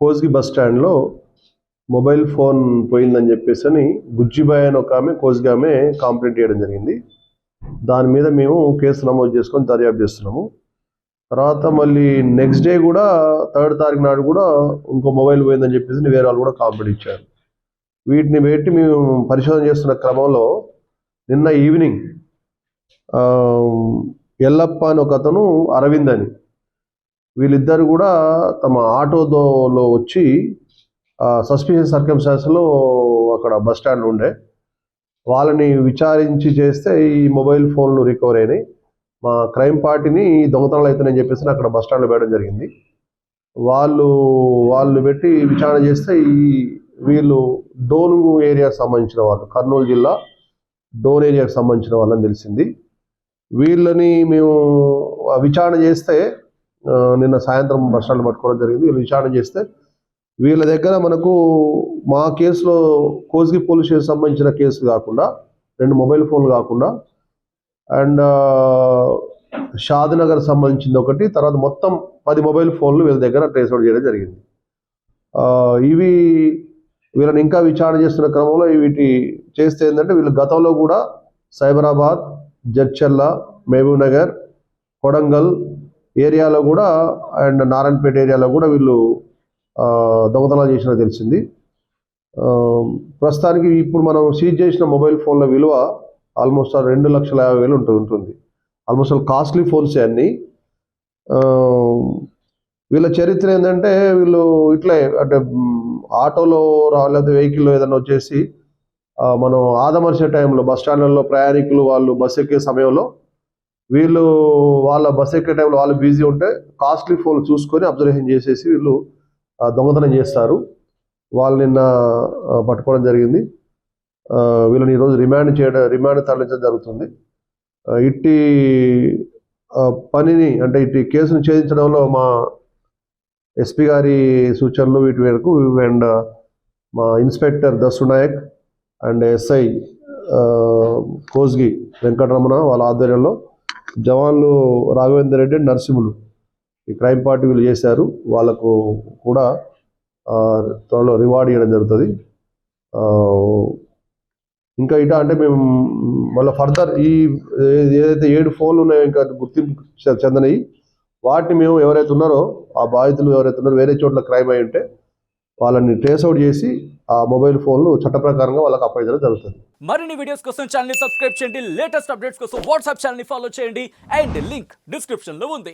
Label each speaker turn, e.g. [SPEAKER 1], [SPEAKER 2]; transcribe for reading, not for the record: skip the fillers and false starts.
[SPEAKER 1] Kosgi bus స్టాండ్లో mobile phone పోయిందని చెప్పేసి బుజ్జిబాయ్ అని ఒక ఆమె కోస్గి ఆమె కంప్లైంట్ చేయడం జరిగింది. దాని మీద మేము కేసు నమోదు చేసుకొని దర్యాప్తు చేస్తున్నాము. తర్వాత మళ్ళీ నెక్స్ట్ డే కూడా 3rd తారీఖు నాడు కూడా ఇంకో మొబైల్ పోయిందని చెప్పేసి వేరే వాళ్ళు కూడా కంప్లైంట్ ఇచ్చారు. వీటిని పెట్టి మేము పరిశోధన చేస్తున్న క్రమంలో నిన్న ఈవినింగ్ ఎల్లప్ప అని ఒక అతను, అరవింద్ అని, వీళ్ళిద్దరు కూడా తమ ఆటోలో వచ్చి సస్పిషియస్ సర్కమ్స్టాన్స్లో అక్కడ బస్ స్టాండ్ ఉండే వాళ్ళని విచారించి చేస్తే ఈ మొబైల్ ఫోన్లు రికవర్ అయినాయి. మా క్రైమ్ పార్టీని దొంగతనాలు అవుతున్నాయని చెప్పేసి అక్కడ బస్ స్టాండ్లో పెట్టడం జరిగింది. వాళ్ళు పెట్టి విచారణ చేస్తే వీళ్ళు డోన్ ఏరియాకి సంబంధించిన వాళ్ళు, కర్నూలు జిల్లా డోన్ ఏరియాకి సంబంధించిన వాళ్ళని తెలిసింది. వీళ్ళని మేము విచారణ చేస్తే నిన్న సాయంత్రం బస్ స్టాండ్ పట్టుకోవడం జరిగింది. వీళ్ళు విచారణ చేస్తే వీళ్ళ దగ్గర మనకు మా కేసులో కోస్గి పోలీస్ స్టేషన్ సంబంధించిన కేసు కాకుండా 2 మొబైల్ ఫోన్లు కాకుండా అండ్ షాద్నగర్ సంబంధించింది ఒకటి, తర్వాత మొత్తం 10 మొబైల్ ఫోన్లు వీళ్ళ దగ్గర ట్రేస్ అవుట్ చేయడం జరిగింది. వీళ్ళని ఇంకా విచారణ చేస్తున్న క్రమంలో వీటి చేస్తే ఏంటంటే వీళ్ళు గతంలో కూడా సైబరాబాద్, జడ్చర్ల, మహబూబ్ నగర్, కొడంగల్ ఏరియాలో కూడా అండ్ నారాయణపేట ఏరియాలో కూడా వీళ్ళు దొంగతనాలు చేసినట్టు తెలిసింది. ప్రస్తుతానికి ఇప్పుడు మనం సీజ్ చేసిన మొబైల్ ఫోన్ల విలువ ఆల్మోస్ట్ 2,50,000 ఉంటుంది. ఆల్మోస్ట్ కాస్ట్లీ ఫోన్స్ అన్నీ. వీళ్ళ చరిత్ర ఏంటంటే వీళ్ళు ఇట్లే అంటే ఆటోలో లేకపోతే వెహికల్లో ఏదైనా వచ్చేసి మనం ఆదమర్చే టైంలో బస్ స్టాండ్లలో ప్రయాణికులు వాళ్ళు బస్ ఎక్కే సమయంలో వీళ్ళు వాళ్ళ బస్ ఎక్కే టైంలో వాళ్ళు బిజీ ఉంటే కాస్ట్లీ ఫోన్ చూసుకొని అబ్జర్వేషన్ చేసేసి వీళ్ళు దొంగతనం చేస్తారు. వాళ్ళు నిన్న పట్టుకోవడం జరిగింది. వీళ్ళని ఈరోజు రిమాండ్ తరలించడం జరుగుతుంది. ఇట్టి పనిని అంటే ఇట్టి కేసును ఛేదించడంలో మా ఎస్పీ గారి సూచనలు వీటి మేరకు అండ్ మా inspector Dassunayak and SI Kosgi Venkataramana వాళ్ళ ఆధ్వర్యంలో జవాన్లు రాఘవేందర్ రెడ్డి అండ్ నరసింహులు ఈ క్రైమ్ పార్టీ వీళ్ళు చేశారు. వాళ్ళకు కూడా త్వరలో రివార్డ్ ఇవ్వడం జరుగుతుంది. ఇంకా అంటే మేము మళ్ళీ ఫర్దర్ ఏదైతే 7 ఫోన్లు ఉన్నాయో ఇంకా గుర్తింపు చెందనవి వాటిని మేము ఎవరైతే ఉన్నారో ఆ బాధితులు ఎవరైతే ఉన్నారో వేరే చోట్ల క్రైమ్ అయి ఉంటే వాళ్ళని ట్రేస్ అవుట్ చేసి ఆ మొబైల్ ఫోన్లు చట్ట ప్రకారంగా వాళ్ళకి అప్పగించడం జరుగుతుంది.
[SPEAKER 2] మరిన్ని వీడియోస్ కోసం ఛానల్ ని సబ్స్క్రైబ్ చేయండి. లేటెస్ట్ అప్డేట్స్ కోసం వాట్సాప్ ఛానల్ ని ఫాలో చేయండి. అండ్ లింక్ డిస్క్రిప్షన్ లో ఉంది.